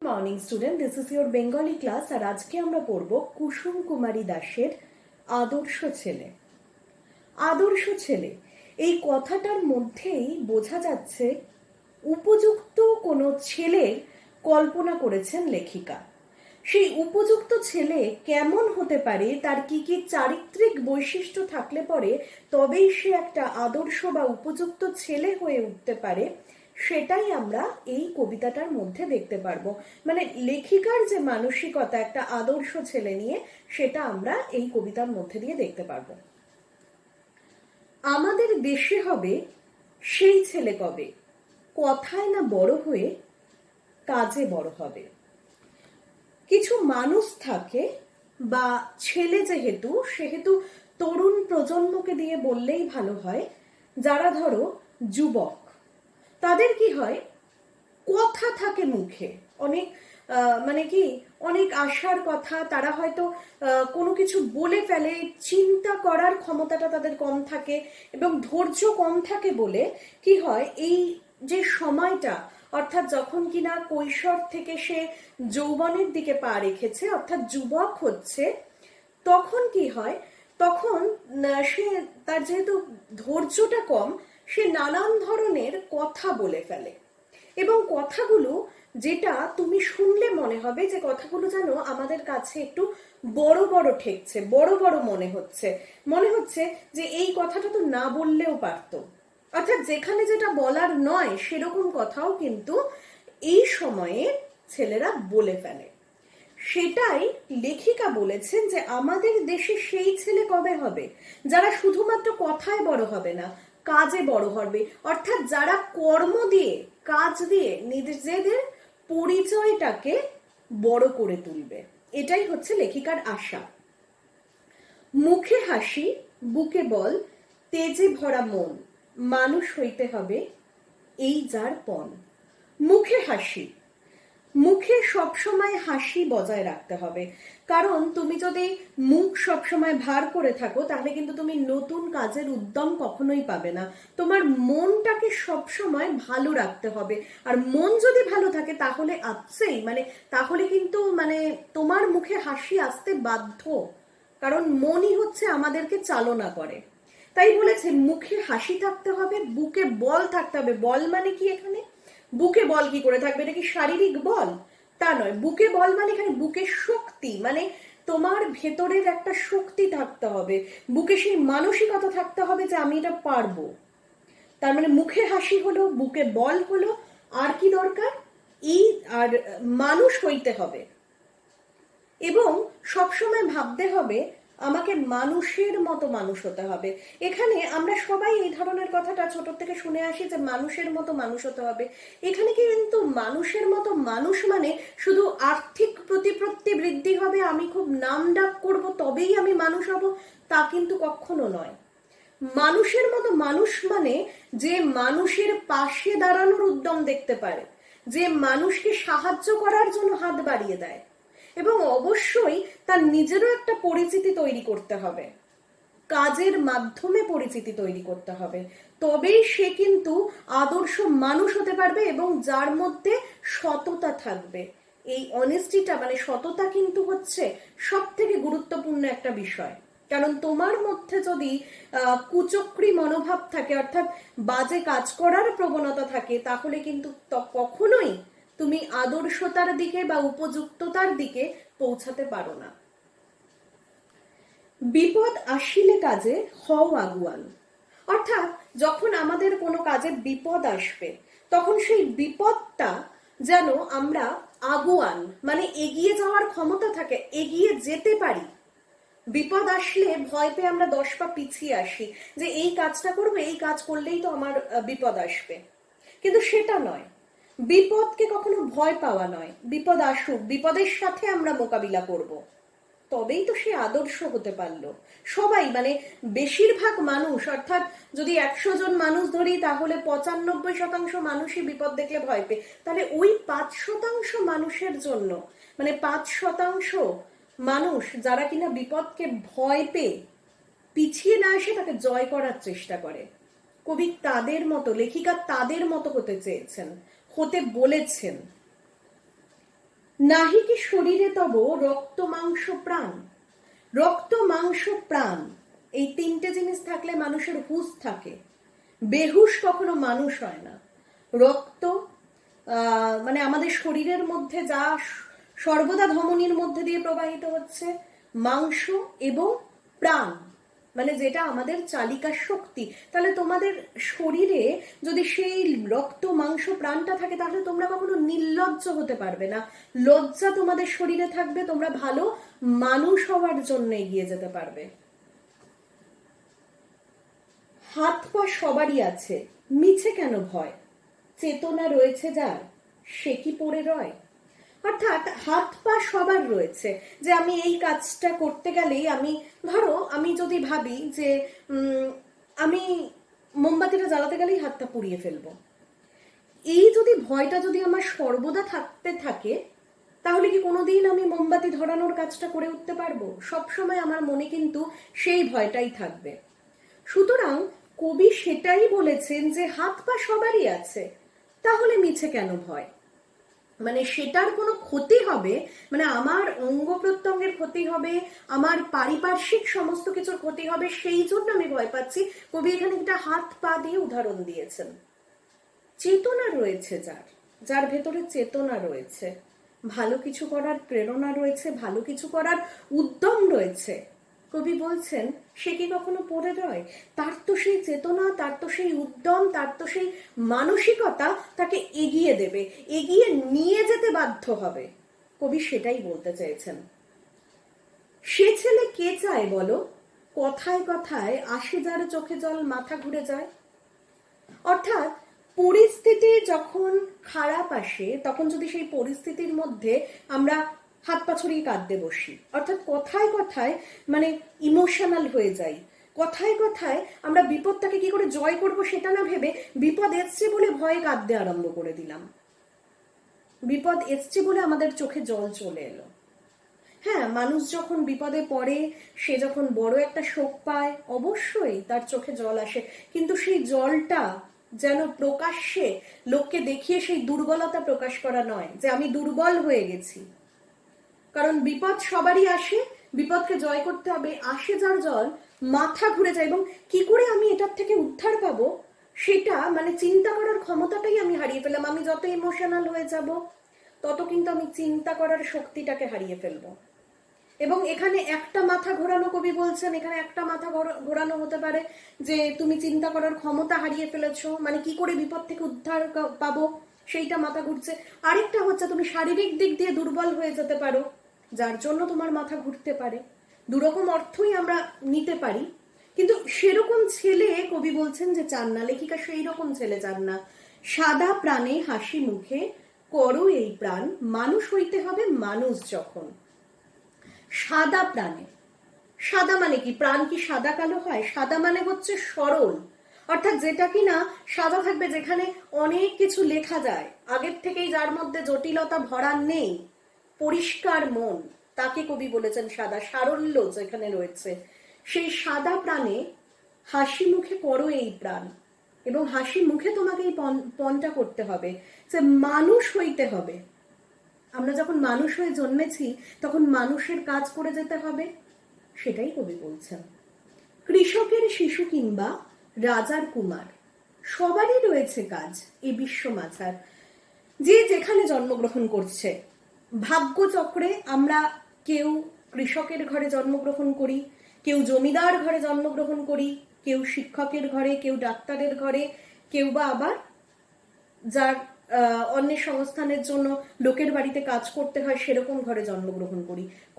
Morning student, this is your Bengali class. আর আজকে আমরা পড়ব কুসুম কুমারী দাশের আদর্শ ছেলে। আদর্শ ছেলে এই কথাটার মধ্যেই বোঝা যাচ্ছে উপযুক্ত কোনো ছেলের কল্পনা করেছেন লেখিকা। সেই উপযুক্ত ছেলে কেমন হতে পারে, তার কি কি চারিত্রিক বৈশিষ্ট্য থাকলে পরে তবেই সে একটা আদর্শ বা উপযুক্ত ছেলে হয়ে উঠতে পারে, সেটাই আমরা এই কবিতাটার মধ্যে দেখতে পারবো। মানে লেখিকার যে মানসিকতা একটা আদর্শ ছেলে নিয়ে, সেটা আমরা এই কবিতার মধ্যে দিয়ে দেখতে পারবো। আমাদের দেশে হবে সেই ছেলে কবে, কথায় না বড় হয়ে কাজে বড় হবে। কিছু মানুষ থাকে বা ছেলে যেহেতু, সেহেতু তরুণ প্রজন্মকে দিয়ে বললেই ভালো হয়, যারা ধরো যুবক, তাদের কি হয়, কথা থাকে মুখে অনেক, মানে কি অনেক আশার কথা, তারা হয়তো কোনো কিছু বলে ফেলে, চিন্তা করার ক্ষমতাটা তাদের কম থাকে এবং ধৈর্য কম থাকে বলে কি হয়, এই যে সময়টা অর্থাৎ যখন কিনা কৈশোর থেকে সে যৌবনের দিকে পা রেখেছে অর্থাৎ যুবক হচ্ছে, তখন কি হয়, তখন সে তার যেহেতু ধৈর্যটা কম, সে নানান ধরনের কথা বলে ফেলে এবং কথাগুলো যেটা তুমি শুনলে মনে হবে যে কথাগুলো যেন আমাদের কাছে একটু বড় বড় ঠেকছে, বড় বড় মনে হচ্ছে যে এই কথাটা তো না বললেও পারতো। অর্থাৎ যেখানে যেটা বলার নয় সেরকম কথাও কিন্তু এই সময়ে ছেলেরা বলে ফেলে। সেটাই লেখিকা বলেছেন যে আমাদের দেশে সেই ছেলে কবে হবে যারা শুধুমাত্র কথায় বড় হবে না, কাজে বড় হবে। অর্থাৎ যারা কর্ম দিয়ে, কাজ দিয়ে নিজেদের পরিচয়টাকে বড় করে তুলবে। এটাই হচ্ছে লেখিকার আশা। মুখে হাসি, বুকে বল, তেজে ভরা মন, মানুষ হইতে হবে এই যার পণ। মুখে হাসি, মুখে সবসময় হাসি বজায় রাখতে হবে, কারণ তুমি যদি মুখ সবসময় ভার করে থাকো তাহলে কিন্তু তুমি নতুন কাজের উদ্যম কখনোই পাবে না। তোমার মনটাকে সবসময় ভালো রাখতে হবে, আর মন যদি ভালো থাকে তাহলে আসছেই, মানে তাহলে কিন্তু মানে তোমার মুখে হাসি আসতে বাধ্য, কারণ মনই হচ্ছে আমাদেরকে চালনা করে। তাই বলেছে মুখে হাসি থাকতে হবে, বুকে বল থাকতে হবে। বল মানে কি, এখানে বুকে বল কি করে থাকবে, এটা কি শারীরিক বল? তা নয়, বুকে বল মানে এখানে বুকে শক্তি, মানে তোমার ভেতরের একটা শক্তি থাকতে হবে, বুকে সেই মানসিকতা থাকতে হবে যে আমি এটা পারবো। তার মানে মুখে হাসি হলো, বুকে বল হলো, আর কি দরকার, এই আর মানুষ হইতে হবে এবং সবসময় ভাবতে হবে আমাকে মানুষের মতো মানুষ হতে হবে। এখানে আমরা সবাই এই ধরনের কথাটা ছোট থেকে শুনে আসি যে মানুষের মতো মানুষ হতে হবে। এখানে কিন্তু মানুষের মতো মানুষ মানে শুধু আর্থিক প্রতিপত্তি বৃদ্ধি হবে, আমি খুব নাম ডাক করবো তবেই আমি মানুষ হব, তা কিন্তু কখনো নয়। মানুষের মতো মানুষ মানে যে মানুষের পাশে দাঁড়ানোর উদ্যম দেখতে পারে, যে মানুষকে সাহায্য করার জন্য হাত বাড়িয়ে দেয়, এবং অবশ্যই তার নিজেরও একটা পরিচিতি তৈরি করতে হবে, কাজের মাধ্যমে পরিচিতি তৈরি করতে হবে, তবেই সে কিন্তু আদর্শ মানুষ হতে পারবে এবং যার মধ্যে সততা থাকবে। এই অনেস্টিটা মানে সততা কিন্তু হচ্ছে সব থেকে গুরুত্বপূর্ণ একটা বিষয়, কারণ তোমার মধ্যে যদি কুচক্রী মনোভাব থাকে অর্থাৎ বাজে কাজ করার প্রবণতা থাকে, তাহলে কিন্তু কখনোই তুমি আদর্শতার দিকে বা উপযুক্ততার দিকে পৌঁছাতে পারো না। বিপদ আসিলে কাজে হও আগুয়ান, অর্থাৎ যখন আমাদের কোনো কাজে বিপদ আসবে তখন সেই বিপদটা যেন আমরা আগুয়ান মানে এগিয়ে যাওয়ার ক্ষমতা থাকে, এগিয়ে যেতে পারি। বিপদ আসলে ভয় পেয়ে আমরা 10 পা পিছিয়ে আসি যে এই কাজটা করবো, এই কাজ করলেই তো আমার বিপদ আসবে, কিন্তু সেটা নয়। বিপদকে কখনো ভয় পাওয়া নয়, বিপদ আসুক, বিপদের সাথে আমরা মোকাবিলা করব, তবেই তো সে আদর্শ হতে পারলো। সবাই মানে বেশিরভাগ মানুষ, অর্থাৎ যদি 100 জন মানুষ ধরি তাহলে 95% মানুষই বিপদ দেখলে ভয় পেয়ে, তাহলে ওই 5% মানুষের জন্য, মানে 5% মানুষ যারা কিনা বিপদকে ভয় পেয়ে পিছিয়ে না এসে তাকে জয় করার চেষ্টা করে, কবি তাদের মতো, লেখিকা তাদের মতো হতে চেয়েছেন, হতে বলেছেন। নাহি কি শরীরে তব রক্ত মাংস প্রাণ। রক্ত মাংস প্রাণ এই তিনটে জিনিস থাকলে মানুষের হুঁশ থাকে, বেহুশ কখনো মানুষ হয় না। রক্ত মানে আমাদের শরীরের মধ্যে যা সর্বদা ধমনীর মধ্যে দিয়ে প্রবাহিত হচ্ছে, মাংস এবং প্রাণ মানে যেটা আমাদের চালিকা শক্তি। তাহলে তোমাদের শরীরে যদি সেই রক্ত মাংস প্রাণটা থাকে তাহলে তোমরা কখনো নির্লজ্জ হতে পারবে না, লজ্জা তোমাদের শরীরে থাকবে, তোমরা ভালো মানুষ হওয়ার জন্য এগিয়ে যেতে পারবে। হাত পা সবারই আছে, মিছে কেন ভয়, চেতনা রয়েছে যার সে কি পড়ে রয়। অর্থাৎ হাত পা সবার রয়েছে, যে আমি এই কাজটা করতে গেলেই আমি, ধরো আমি যদি ভাবি যে আমি মোমবাতিটা জ্বালাতে গেলেই হাতটা পুড়িয়ে ফেলবো, এই যদি ভয়টা যদি আমার সর্বদা থাকতে থাকে তাহলে কি কোনোদিন আমি মোমবাতি ধরানোর কাজটা করে উঠতে পারবো? সবসময় আমার মনে কিন্তু সেই ভয়টাই থাকবে। সুতরাং কবি সেটাই বলেছেন যে হাত পা সবারই আছে, তাহলে মিছে কেন ভয়। মানে সেটার কোনো ক্ষতি হবে, মানে আমার অঙ্গ প্রত্যঙ্গের ক্ষতি হবে, আমার পারিপার্শ্বিক সমস্ত কিছুর ক্ষতি হবে, সেই জন্য আমি ভয় পাচ্ছি। কবি এখানে একটা হাত পা দিয়ে উদাহরণ দিয়েছেন। চেতনা রয়েছে যার, যার ভেতরে চেতনা রয়েছে, ভালো কিছু করার প্রেরণা রয়েছে, ভালো কিছু করার উদ্যম রয়েছে, কবি বলছেন সে কি কখনো পড়ে রয়। তার তো সেই চেতনা, তার তো সেই উদ্যম, তার তো সেই মানসিকতা তাকে এগিয়ে দেবে, এগিয়ে নিয়ে যেতে বাধ্য হবে। কবি সেটাই বলতে চেয়েছেন। সে ছেলে কে চায় বলো, কথায় কথায় আসে যার চোখে জল মাথা ঘুরে যায়। অর্থাৎ পরিস্থিতি যখন খারাপ আসে তখন যদি সেই পরিস্থিতির মধ্যে আমরা হাত পা ছড়িয়ে কাঁদতে বসি, অর্থাৎ কথায় কথায় মানে ইমোশনাল হয়ে যাই, কথায় কথায় আমরা বিপদটাকে কি করে জয় করব সেটা না ভেবে বিপদ এসছে বলে ভয়ে কাঁদতে আরম্ভ করে দিলাম, বিপদ এসছে বলে আমাদের চোখে জল চলে এলো। হ্যাঁ, মানুষ যখন বিপদে পড়ে, সে যখন বড় একটা শোক পায়, অবশ্যই তার চোখে জল আসে, কিন্তু সেই জলটা যেন প্রকাশ্যে লোককে দেখিয়ে সেই দুর্বলতা প্রকাশ করা নয় যে আমি দুর্বল হয়ে গেছি। কারণ বিপদ সবারই আসে, বিপদকে জয় করতে হবে। আসে যার জল মাথা ঘুরে যায়, এবং কি করে আমি এটার থেকে উদ্ধার পাবো সেটা মানে চিন্তা করার ক্ষমতাটাই আমি হারিয়ে ফেললাম। আমি যত ইমোশনাল হয়ে যাব তত কিন্তু আমি চিন্তা করার শক্তিটাকে হারিয়ে ফেলবো। এবং এখানে একটা মাথা ঘোরানো, কবি বলছেন এখানে একটা মাথা ঘোরানো হতে পারে যে তুমি চিন্তা করার ক্ষমতা হারিয়ে ফেলেছো, মানে কি করে বিপদ থেকে উদ্ধার পাবো সেইটা মাথা ঘুরছে। আরেকটা হচ্ছে তুমি শারীরিক দিক দিয়ে দুর্বল হয়ে যেতে পারো, যার জন্য তোমার মাথা ঘুরতে পারে। দুরকম অর্থই আমরা নিতে পারি, কিন্তু সেরকম ছেলে কবি বলছেন যে চান না, লেখিকা সেই রকম ছেলে চান না। সাদা প্রাণে হাসি মুখে করো এই প্রাণ, মানুষ হইতে হবে মানুষ যখন। সাদা প্রাণে, সাদা মানে কি, প্রাণ কি সাদা কালো হয়? সাদা মানে হচ্ছে সরল, অর্থাৎ যেটা কিনা সাদা থাকবে, যেখানে অনেক কিছু লেখা যায় আগের থেকেই, যার মধ্যে জটিলতা ভরা নেই, পরিষ্কার মন, তাকে কবি বলেছেন সাদা। সারল্য যেখানে রয়েছে, সেই সাদা প্রাণে হাসি মুখে করো এই প্রাণ। এবং হাসি মুখে তোমাকে এই পণটা করতে হবে যে মানুষ হইতে হবে। আমরা যখন মানুষ হয়ে জন্মেছি তখন মানুষের কাজ করে যেতে হবে, সেটাই কবি বলছেন। কৃষকের শিশু কিংবা রাজার কুমার, সবারই রয়েছে কাজ এই বিশ্ব মাঝার। যে যেখানে জন্মগ্রহণ করছে, ভাগ্যচক্রে আমরা কেউ কৃষকের ঘরে জন্মগ্রহণ করি, কেউ জমিদার ঘরে জন্মগ্রহণ করি, কেউ শিক্ষকের ঘরে, কেউ ডাক্তারের ঘরে, কেউ বা আবার যার অন্যের সংস্থানের জন্য লোকের বাড়িতে কাজ করতে হয় সেরকম ঘরে জন্মগ্রহণ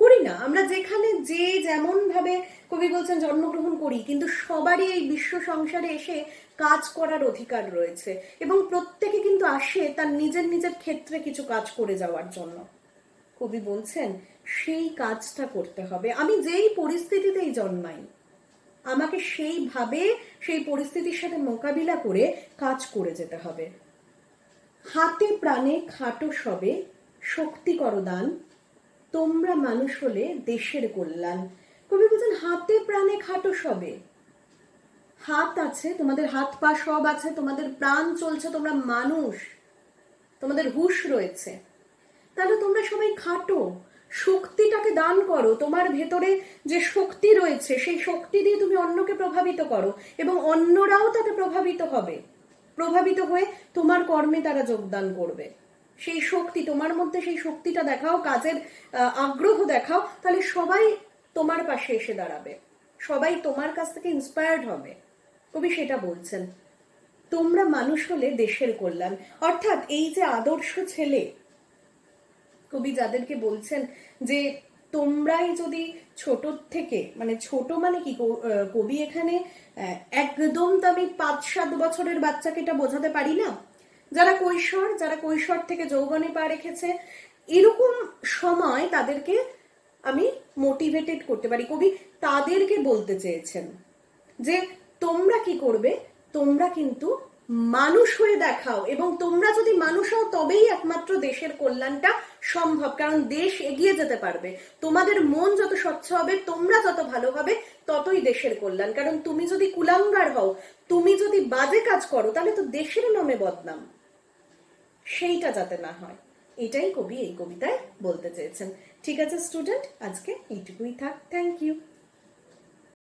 করি না। আমরা যেখানে যে যেমন ভাবে কবি বলছেন জন্মগ্রহণ করি, কিন্তু সবারই এই বিশ্ব সংসারে এসে কাজ করার অধিকার রয়েছে, এবং প্রত্যেকে কিন্তু আসে তার নিজের নিজের ক্ষেত্রে কিছু কাজ করে যাওয়ার জন্য। কবি বলছেন সেই কাজটা করতে হবে। আমি যেই পরিস্থিতিতেই জন্মাই, আমাকে সেইভাবে সেই পরিস্থিতির সাথে মোকাবিলা করে কাজ করে যেতে হবে। হাতে প্রাণে খাটো সবে শক্তি করো দান, তোমরা মানুষ হলে দেশের কল্যাণ। কবি বলছেন হাতে প্রাণে খাটো সবে, হাত আছে তোমাদের, হাত পা সব আছে তোমাদের, প্রাণ চলছে, তোমরা মানুষ, তোমাদের হুঁশ রয়েছে, তাহলে তোমরা সবাই খাটো, শক্তিটাকে দান করো, তোমার ভেতরে যে শক্তি রয়েছে সেই শক্তি দিয়ে তুমি অন্যকে প্রভাবিত করো এবং অন্যরাও তাতে প্রভাবিত হবে, প্রভাবিত হয়ে তোমার কর্মে তারা যোগদান করবে। সেই শক্তি তোমার মধ্যে, সেই শক্তিটা দেখাও, কাজের আগ্রহ দেখাও, তাহলে সবাই তোমার পাশে এসে দাঁড়াবে, সবাই তোমার কাছ থেকে ইন্সপায়ার্ড হবে। কবি সেটা বলছেন, তোমরা মানুষ হলে দেশের কল্যাণ। অর্থাৎ এই যে আদর্শ ছেলে, কবি যাদেরকে বলছেন যে তোমরাই যদি ছোট থেকে, মানে ছোট মানে কি, কবি এখানে একদম তো আমি 5-7 বছরের বাচ্চাকে এটা বোঝাতে পারি না, যারা কৈশোর থেকে যৌবনে পা রেখেছে, এরকম সময় তাদেরকে আমি মোটিভেটেড করতে পারি। কবি তাদেরকে বলতে চেয়েছেন যে তোমরা কি করবে, তোমরা কিন্তু মানুষ হয়ে দেখাও, এবং তোমরা যদি মানুষ হও তবেই একমাত্র দেশের কল্যাণটা সম্ভব, কারণ দেশ এগিয়ে যেতে পারবে। তোমাদের মন যত স্বচ্ছ হবে, তোমরা যত ভালো হবে, ততই দেশের কল্যাণ। কারণ তুমি যদি কুলাঙ্গার হও, তুমি যদি বাজে কাজ করো, তাহলে তো দেশের নামে বদনাম, সেইটা যাতে না হয়, এটাই কবি এই কবিতায় বলতে চেয়েছেন। ঠিক আছে স্টুডেন্ট, আজকে এইটুকুই থাক। Thank you.